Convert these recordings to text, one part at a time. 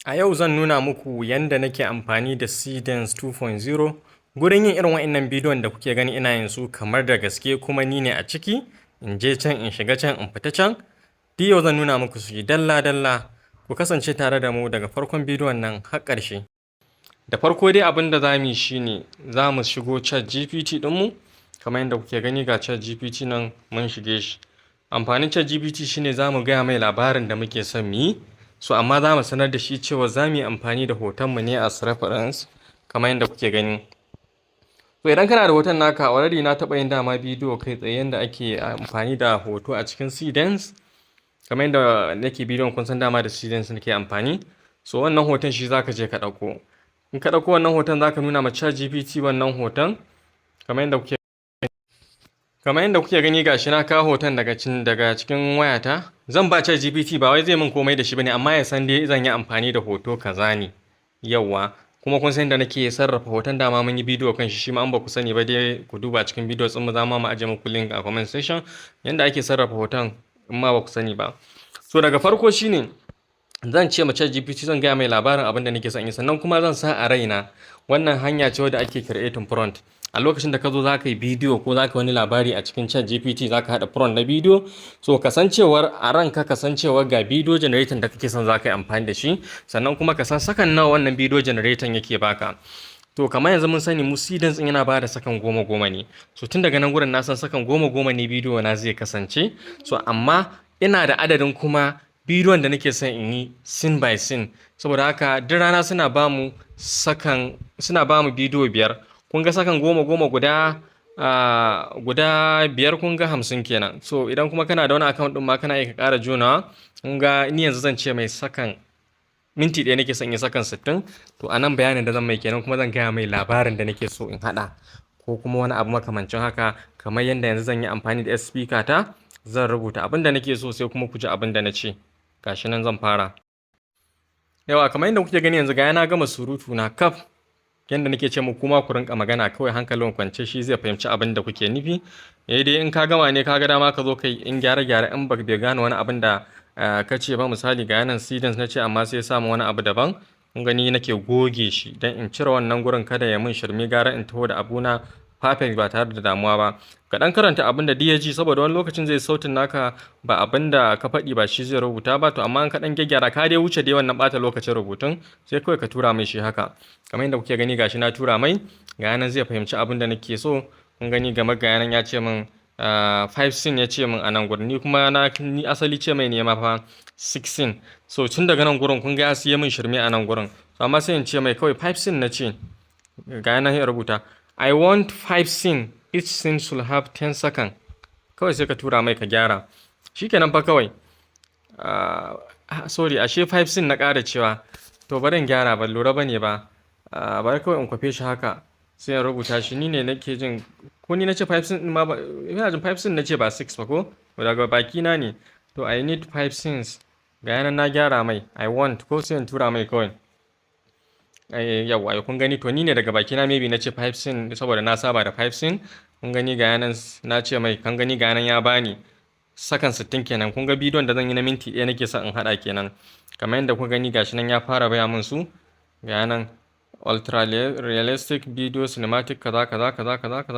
A yau zan nuna muku yanda nake amfani da Seedance 2.0 gurin yin irin wa'innan bidiyon da kuke gani ina yin su kamar da gaske kuma ni ne a ciki, in je can in shiga can in fita can. Duk yau zan nuna muku su dalla-dalla. Ku kasance tare da mu daga farkon bidiyon nan har ƙarshe. Da farko dai abin da za mu yi shi ne za mu shigo ChatGPT ɗinmu, kamar yadda kuke gani ga ChatGPT nan mun shige shi. Amfanin ChatGPT shi ne za mu gaya mai labarin da muke son mu yi. So amma za mu sanar da shi cewa za mu yi amfani da hotonmu ne as reference kamar yadda kuke gani. So idan kana da hoton naka already na taɓa yin dama bidiyo kai tsaye yadda ake amfani da hoto a cikin Seedance. Kamar yadda nake bidiyon kun san dama da Seedance nake amfani. So wannan hoton shi za ka je ka ɗauko. In ka ɗauko wannan hoton za ka nuna ma ChatGPT wannan hoton kamar yadda kuke gani gashi na kawo hoton daga cikin wayata. Zan ba ChatGPT ba wai zai min komai da shi bane amma ya san dai zan yi amfani da hoto kaza ne. Yawwa. Kuma kun san da nake sarrafa hoton dama mun yi bidiyo kan shi ma an ba ku sani ba dai ku duba cikin bidiyo din mu za mu aje muku link a comment section yanda ake sarrafa hoton in ma ba ku sani ba. So daga farko shine zan ce ma ChatGPT zan gaya mai labarin abin da nake son yi sannan kuma zan sa a raina wannan hanya ce wadda ake creating prompt. A lokacin da ka zo za ka yi bidiyo ko za ka wani labari a cikin ChatGPT za ka haɗa prompt na bidiyo. So kasancewar a ranka kasancewar ga bidiyo generator da kake son za ka yi amfani da shi sannan kuma ka san sakan nawa wannan bidiyo generator yake baka. To kamar yanzu mun sani mu Seedance yana ba da sakan 10-10 ne. So tun daga nan gurin na san sakan 10-10 ne bidiyo na zai kasance. So amma ina da adadin kuma bidiyon da nake son in yi scene by scene. Saboda haka duk rana suna ba mu bidiyo 5. Kun ga sakan 10-10 guda 5 kun ga 50 kenan. So idan kuma kana da wani account din ma kana iya ka ƙara jonawa. Kun ga ni yanzu zan ce mai sakan minti 1 nake son yi sakan 60. To anan bayanin da zan mai kenan kuma zan gaya mai labarin da nake so in haɗa ko kuma wani abu makamancin haka kamar yadda yanzu zan yi amfani da speaker ta zan rubuta abin da nake so sai kuma ku ji abin da na ce. Gashi nan zan fara. Yawa kamar yadda kuke gani yanzu ga yana gama surutu na kaf. Yanda nake ce muku kuma ku rinka magana kawai hankalin kwance shi zai fahimci abin da kuke nufi. Dai in ka gama ne ka ga dama ka zo kai in gyare-gyare in bai gane wani abin da ka ce ba misali ga yanan Seedance na ce amma sai ya samu wani abu daban. Kun gani nake goge shi don in cire wannan gurin kada ya mun shirme gara in taho da abuna perfect ba tare da damuwa ba. Ka dan karanta abin da ya ji saboda wani lokacin zai sautin naka ba abin da ka faɗi ba shi zai rubuta ba to amma in ka dan gyaggyara ka dai wuce dai wannan ɓata lokacin rubutun sai kawai ka tura mai shi haka. Kamar yadda kuke gani gashi na tura mai ga yanan zai fahimci abin da nake so. Kun gani game ga yanan ya ce min 5 scene ya ce min a nan gurin ni kuma ni asali ce mai ne ma fa 6 scene. So tun daga nan gurin kun ga ya siya min shirme a nan gurin. Amma sai in ce mai kawai 5 scene na ce ga yanan ya rubuta I want 5 scene. Each scene should have 10 seconds. Kawai sai ka tura mai ka gyara. Shikenan fa kawai. Sorry, ashe 5 scene na ƙara cewa. To bari in gyara ban lura bane ba. Bari kawai in kwafe shi haka. Sai in rubuta shi ni ne nake jin ko ni nace 5 scene ma ba ina jin 5 scene nace ba 6 ba ko? Daga baki na ne. To I need 5 scenes. Ga yanan na gyara mai. I want ko sai in tura mai kawai. Yawwa kun gani to ni ne daga bakina maybe na ce 5 scene saboda na saba da 5 scene. Kun gani ga yanan na ce mai kan gani ga yanan ya bani sakan 60 kenan. Kun ga bidiyon da zan yi na minti 1 nake son in hada kenan. Kamar yadda kun gani gashi nan ya fara baya min su. Ga yanan ultra realistic video cinematic kaza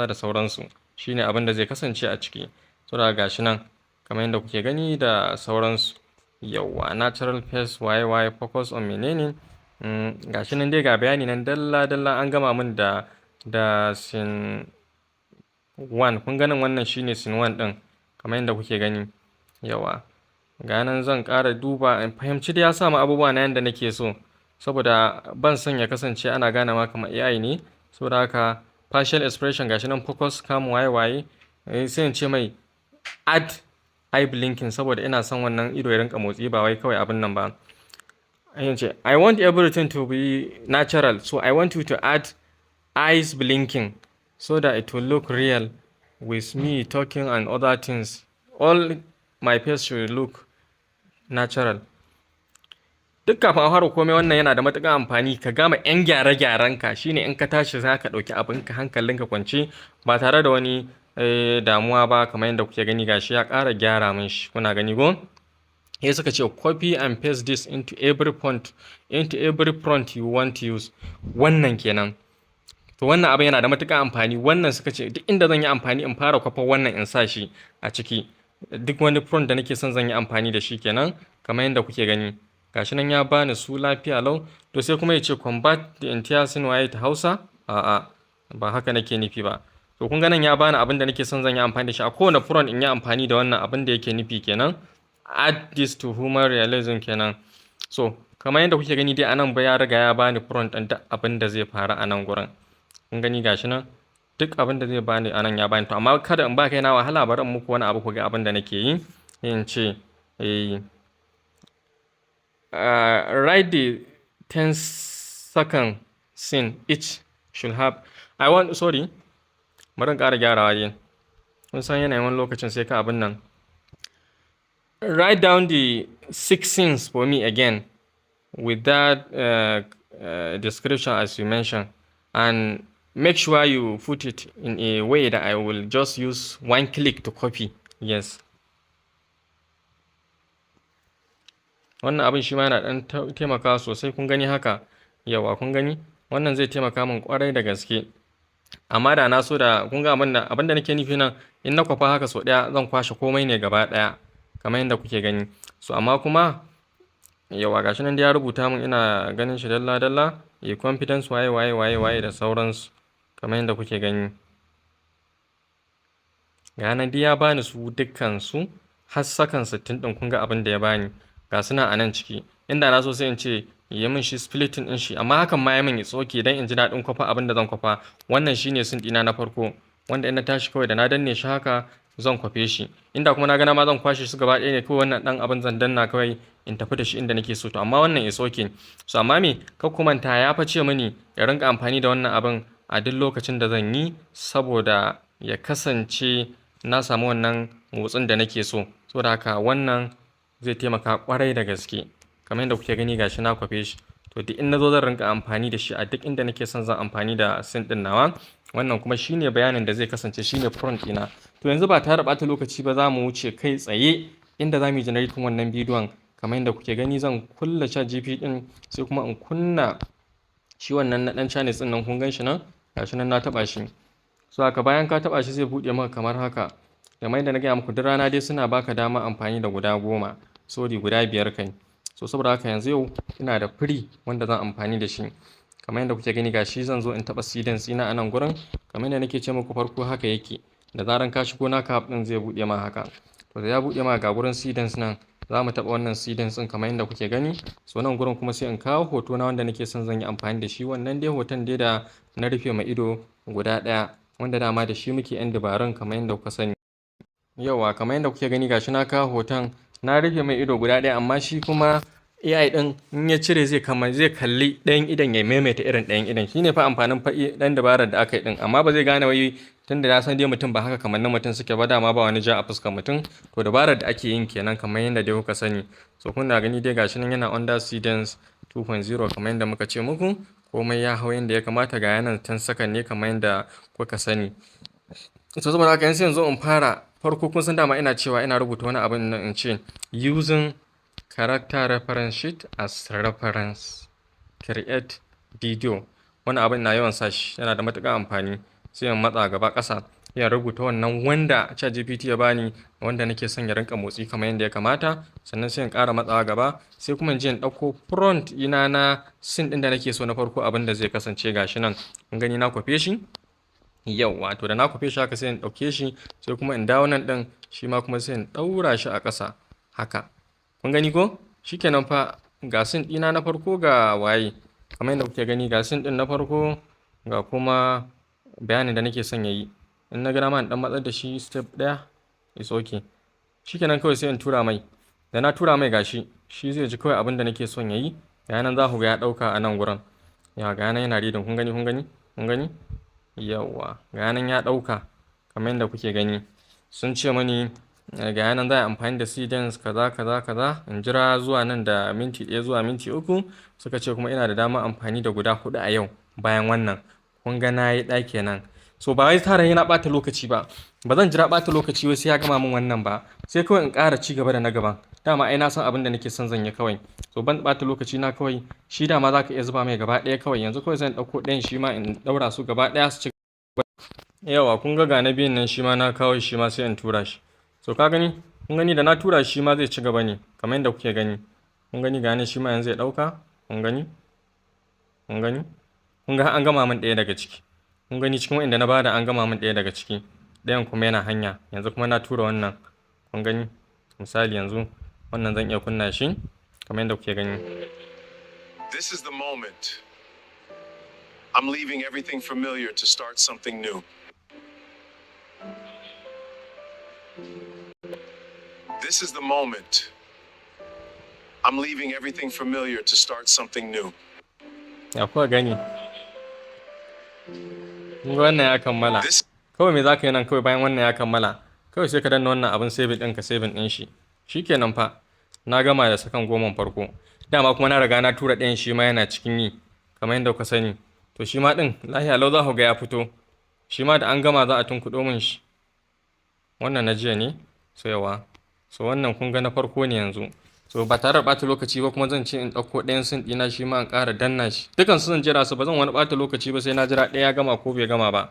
da sauransu. Shine abin da zai kasance a ciki. Saboda gashi nan kamar yadda kuke gani da sauransu. Yawwa natural face waye focus on menene. Gashi nan dai ga bayani nan dalla an gama min da scene 1. Kun ganin wannan shine scene 1 din kamar yadda kuke gani. Yawa ga nan zan ƙara duba in fahimci da ya samu abubuwa na yanda nake so saboda ban son ya kasance ana gane ma kamar AI ne. Saboda haka facial expression gashi nan focus cam waye sai in ce mai add eye blinking saboda ina son wannan ido ya rinka motsi ba wai kawai abin nan ba. I want everything to be natural. So I want you to add eyes blinking so that it will look real with me talking and other things. All my face should look natural. Duk kafin a fara komai wannan yana da matuƙar amfani ka gama 'yan gyare-gyaren ka shine in ka tashi za ka ɗauki abinka hankalinka kwance ba tare da wani damuwa ba kamar yadda kuke gani gashi ya ƙara gyara min shi kuna gani go. sai suka ce copy and paste this into every prompt you want to use. Wannan kenan. To wannan abin yana da matuƙar amfani. Wannan suka ce duk inda zan yi amfani in fara kwafar wannan in sa shi a ciki. Duk wani prompt da nake son zan yi amfani da shi kenan, kamar yadda kuke gani. Gashi nan ya bani su lafiya lau. To sai kuma ya ce convert the entire scene waye ta Hausa. A'a, ba haka nake nufi ba. To kun ga nan ya bani abin da nake son zan yi amfani da shi. A kowane prompt in yi amfani da wannan abin da yake nufi kenan. Add this to human realism kenan. So kamar yadda kuke gani dai anan ba ya riga ya bani prompt ɗin duk abin da zai faru a nan gurin. Kun gani gashi nan duk abin da zai bani anan ya bani. To amma kada in ba kai na wahala, bari in muku wani abu ku ga abin da nake yi. In ce write the 10-second scene each should have. Sorry, bari in ƙara gyarawa dai. Kun san yanayin wani lokacin sai ka abin nan. Write down the 6 scenes for me again with that description as you mentioned, and make sure you put it in a way that I will just use one click to copy. Yes. Wannan abin shi ma yana ɗan taimakawa sosai. Kun gani haka? Yawa kun gani? Wannan zai taimaka min ƙwarai da gaske. Amma da na so da kun ga abin da nake nufi nan, in na kwafa haka sau ɗaya zan kwashe komai ne gaba ɗaya kamar yadda kuke gani. So amma kuma yawa gashi nan da ya rubuta min, ina ganin shi dalla confidence waye da sauransu kamar yadda kuke gani. Ga nan dai ya bani su dukkan su har sakan 60 din. Kun ga abin da ya bani ga su nan a nan ciki. Inda na so sai in ce yi min shi splitting din shi, amma hakan ma ya min it's okay dan in ji daɗin kwafa abin da zan kwafa. Wannan shine sun ɗina na farko wanda in na tashi kawai da na danne shi haka zan kwafe shi. Inda kuma na gana ma zan kwashe su gaba ɗaya ne, kawai wannan ɗan abin zan danna kawai in tafi da shi inda nake so. To amma wannan is okay. So amma me kar ku manta ya face mini ya rinka amfani da wannan abin a duk lokacin da zan yi, saboda ya kasance na samu wannan motsin da nake so. Saboda haka wannan zai taimaka kwarai da gaske. Kamar yadda kuke gani gashi na kwafe shi. To duk in na zo zan rinka amfani da shi a duk inda nake son zan amfani da scene ɗin nawa. Wannan kuma shine bayanin da zai kasance shine prompt ɗina. To yanzu ba tare ɓata lokaci ba za mu wuce kai tsaye inda za mu yi generating wannan bidiyon. Kamar yadda kuke gani zan kulla ChatGPT ɗin sai kuma in kunna shi wannan na ɗan channel ɗin nan. Kun gan shi nan? Gashi nan na taɓa shi. So haka bayan ka taɓa shi zai buɗe maka kamar haka. Kamar yadda na gaya muku duk rana dai suna baka dama amfani da guda 10. Sorry, guda 5 kai. So saboda haka yanzu yau ina da free wanda zan amfani da shi. Kamar yadda kuke gani gashi zan zo in taɓa Seedance ina a nan gurin. Kamar yadda nake ce muku farko haka yake. Da zaran ka shigo naka app ɗin zai buɗe ma haka. To da ya buɗe ma ga gurin Seedance nan, za mu taɓa wannan Seedance ɗin kamar yadda kuke gani. So nan gurin kuma sai in kawo hoto na wanda nake son zan yi amfani da shi. Wannan dai hoton dai da na rufe ma ido guda ɗaya, wanda dama da shi muke yan dabarun kamar yadda kuka sani. Yawa kamar yadda kuke gani gashi na kawo hoton na rufe mai ido guda ɗaya, amma shi kuma AI ɗin in ya cire zai kalli ɗayan idan ya maimaita irin ɗayan idan. Shine fa amfanin ɗan dabarar da aka yi ɗin. Amma ba zai gane wai tunda ya san dai mutum ba haka kamar na mutum suke ba, dama ba wani ja a fuskar mutum. To dabarar da ake yin kenan kamar yadda dai kuka sani. So kuna gani dai gashi nan yana under Seedance 2.0 kamar yadda muka ce muku. Komai ya hau yadda ya kamata, ga yanan 10 second ne kamar yadda kuka sani. So saboda haka yanzu in fara. Farko kun san dama ina cewa ina rubuta wani abin nan in ce using character reference sheet as reference create video. Wani abin na yawan sashi yana da matuƙar amfani. Sai in matsa gaba ƙasa ya rubuta wannan wanda ChatGPT ya bani, wanda nake son ya rinka motsi kamar yadda ya kamata. Sannan sai in ƙara matsawa gaba, sai kuma in je in ɗauko prompt ina na scene ɗin da nake so na farko abin da zai kasance gashi nan. Kun gani na kwafe shi. Yau wato da na kwafe shi haka sai in ɗauke shi, sai kuma in dawo nan ɗin shi ma kuma sai in ɗaura shi a ƙasa haka. Kun gani ko? Shikenan fa ga scene ɗina na farko ga waye. Kamar yadda kuke gani ga scene ɗin na farko ga kuma bayanin da nake son ya yi. In na ga dama in ɗan matsar da shi step ɗaya, it's okay. Shikenan kawai sai in tura mai. Da na tura mai gashi shi zai ji kawai abin da nake son ya yi. Ga nan za ku ga ya ɗauka a nan gurin. Ya ga nan yana reading. Kun gani? Yawwa ga nan ya ɗauka kamar yadda kuke gani. Sun ce mani ga nan za a amfani da Seedance kaza in jira zuwa nan da minti 1 zuwa minti 3. Suka ce kuma ina da dama amfani da guda 4 a yau bayan wannan. Kun ga na yi ɗaki nan. so ba wai tare yana ɓata lokaci ba zan jira ɓata lokaci wai sai ya gama min wannan ba, sai kawai in ƙara ci gaba da na gaban. Dama ai na san abin da nake son zan yi kawai, so ban ɓata lokaci na kawai. Shi dama za ka iya zuba mai gaba ɗaya kawai. Yanzu kawai zan ɗauko ɗayan shi ma in ɗaura su gaba ɗaya su ci. Yawa kun ga na biyun nan shi ma na kawo shi ma sai in tura shi. So ka gani, kun gani da na tura shi ma zai ci gaba ne kamar yadda kuke gani. Kun gani ga shi ma yanzu zai ɗauka. Kun gani, kun ga an gama min ɗaya daga ciki. Kun gani cikin wa'inda na bada an gama min ɗaya daga ciki, ɗayan kuma yana hanya. Yanzu kuma na tura wannan. Kun gani, misali yanzu wannan zan iya kunna shi kamar yadda kuke gani. This is the moment. I'm leaving everything familiar to start something new. This is the moment. I'm leaving everything familiar to start something new. Ya kuwa gani. Wannan ya kammala. Kawai me za ka yi nan kawai bayan wannan ya kammala? Kawai sai ka danna wannan abin saving ɗin ka saving ɗin shi. Shikenan fa. Na gama da sakan 10 farko. Dama kuma na riga na tura ɗayan shi ma yana cikin yi kamar yadda kuka sani. To shi ma ɗin lahiya lau za ku ga ya fito. Shi ma da an gama za a tunkuɗo min shi. Wannan na jiya ne. So yawa. So wannan kun ga na farko ne yanzu. So ba tare da ɓata lokaci ba kuma zan ce in ɗauko ɗayan sin ɗina shi ma in ƙara danna shi. Dukan su zan jira su, ba zan wani ɓata lokaci ba sai na jira ɗaya ya gama ko bai gama ba.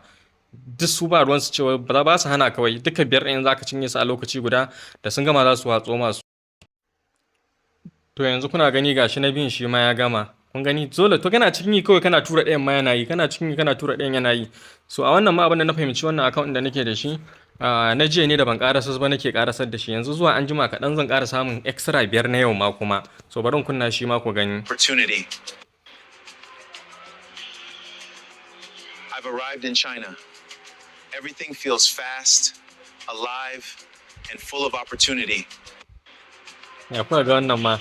Duk su ba ruwan su cewa ba su hana kawai. Duka biyar ɗayan za ka cinye su a lokaci guda, da sun gama za su watso masu. To yanzu kuna gani gashi na biyun shi ma ya gama. Kun gani dole to kana cikin yi kawai kana tura ɗayan ma yana yi, kana cikin yi kana tura ɗayan yana yi. So a wannan ma abin da na fahimci wannan account da nake da shi, na jiya ne da ban karasa ba nake karasar da shi. Yanzu zuwa an jima kaɗan zan ƙara samun extra 5 na yau ma kuma. So bari in kunna shi ma ku gani. Opportunity. I've arrived in China. Everything feels fast, alive, and full of opportunity. Ya kuwa ga wannan ma.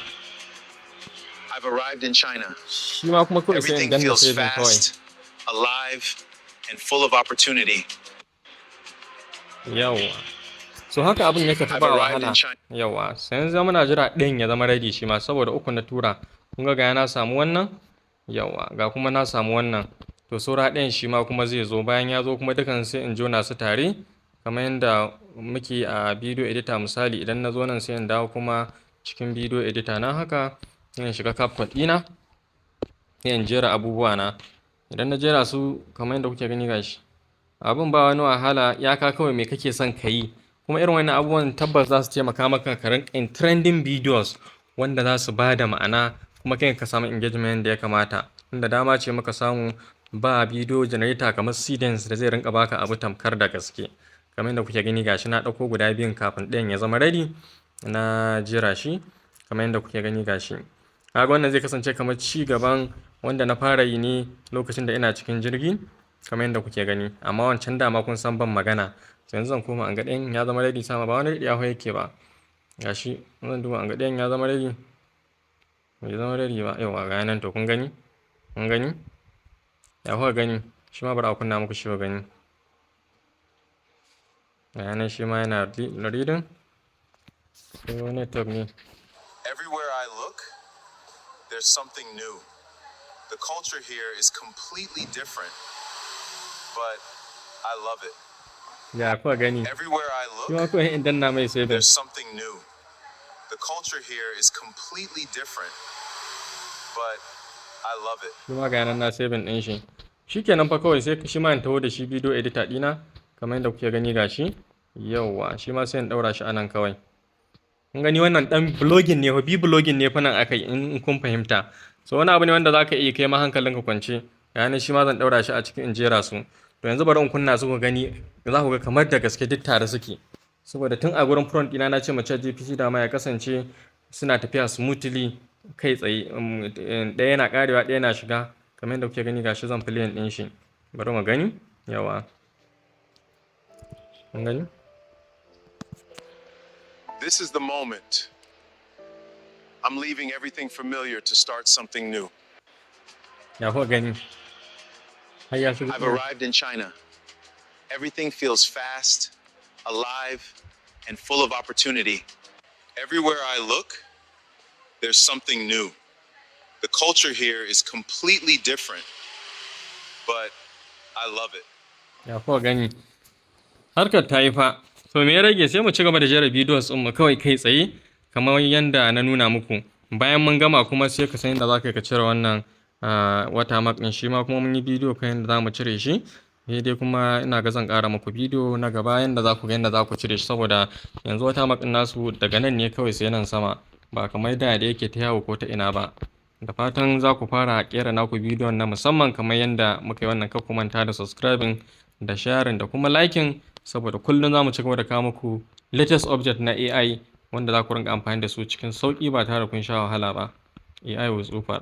I've arrived in China. Shi ma kuma kawai sai in danna saving kawai. Everything feels fast, alive, and full of opportunity. Yawa. So haka abin yake ta ba wahala. Yawa. Sai yanzu muna jira ɗayan ya zama ready shi ma saboda uku na tura. Kun ga na samu wannan? Yawa. Ga kuma na samu wannan. To saura ɗayan shi ma kuma zai zo. Bayan ya zo kuma dukan sai in jona su tare kamar yadda muke a video editor. Misali idan na zo nan sai in dawo kuma cikin video editor na haka, sai in shiga CapCut ɗina, sai in jera abubuwa na. Idan na jera su kamar yadda kuke gani gashi, abin ba wani wahala, iyaka kawai me kake son ka yi. Kuma irin wannan abubuwan tabbas za su taimaka maka ka rinka in trending videos wanda za su ba da ma'ana kuma kai ka samu engagement da ya kamata. Inda dama ce muka samu ba video generator kamar Seedance da zai rinka baka abu tamkar da gaske. Kamar yadda kuke gani gashi na ɗauko guda biyun kafin ɗayan ya zama ready, na jira shi kamar yadda kuke gani gashi. Kaga wannan zai kasance kamar ci gaban wanda na fara yi ne lokacin da ina cikin jirgi kamar yadda kuke gani. Amma wancan dama kun san ban magana. Yanzu zan koma an ga ɗayan ya zama ready, sama ba wani daɗewa yake ba. Gashi zan duba an ga ɗayan ya zama ready. Bai zama ready ba. Yawa ga nan to kun gani? Kun gani? Ya kuka gani? Shi ma bari a kunna muku shi ku gani. Ga nan shi ma yana reading. Ko network ne. Everywhere I look, there's something new. The culture here is completely different, but I love it. Ya kuka gani? Everywhere I Shi ma kawai in danna mai saving. there's something new. The culture here is completely different, but I love it. Shi ma ga nan na saving ɗin shi. Shikenan fa kawai sai shi ma in taho da shi video editor ɗina kamar yadda kuke gani gashi. Yawwa shi ma sai in ɗaura shi anan kawai. Kun gani wannan ɗan blogging ne, hobby blogging ne fa nan aka yi in kun fahimta. So wani abu ne wanda za ka iya kai ma hankalinka kwance. Ga nan shi ma zan ɗaura shi a cikin in jera su. To yanzu bari in kunna su ku gani, za ku ga kamar da gaske duk tare suke. Saboda tun a gurin prompt ɗina na ce mace GPT da ma ya kasance suna tafiya smoothly kai tsaye. Ɗaya yana ƙarewa ɗaya yana shiga kamar yadda kuke gani gashi zan play ɗin shi. Bari mu gani. Yawa. Kun gani? This is the moment. I'm leaving everything familiar to start something new. Ya kuka gani? I've arrived in China. Everything feels fast, alive, and full of opportunity. Everywhere I look, there's something new. The culture here is completely different, but I love it. Ya kuwa gani. Harkar ta yi fa. To me ya rage sai mu ci gaba da jera bidiyos ɗin mu kawai kai tsaye kamar yanda na nuna muku. Bayan mun gama kuma sai ka san yadda za ka cire wannan watermark ɗin shi ma kuma mun yi bidiyo kan yadda za mu cire shi. Sai dai kuma ina ga zan ƙara muku bidiyo na gaba yanda za ku ga yadda za ku cire shi saboda yanzu watermark ɗin nasu daga nan ne kawai sai nan sama ba kamar da yake ta yawo ko ta ina ba. Da fatan za ku fara ƙera naku bidiyon na musamman kamar yadda muka yi wannan, kar ku manta da subscribing da sharing da kuma liking saboda kullum za mu ci gaba da kawo muku latest update na AI wanda za ku rinka amfani da su cikin sauƙi ba tare da kun sha wahala ba. AI will super.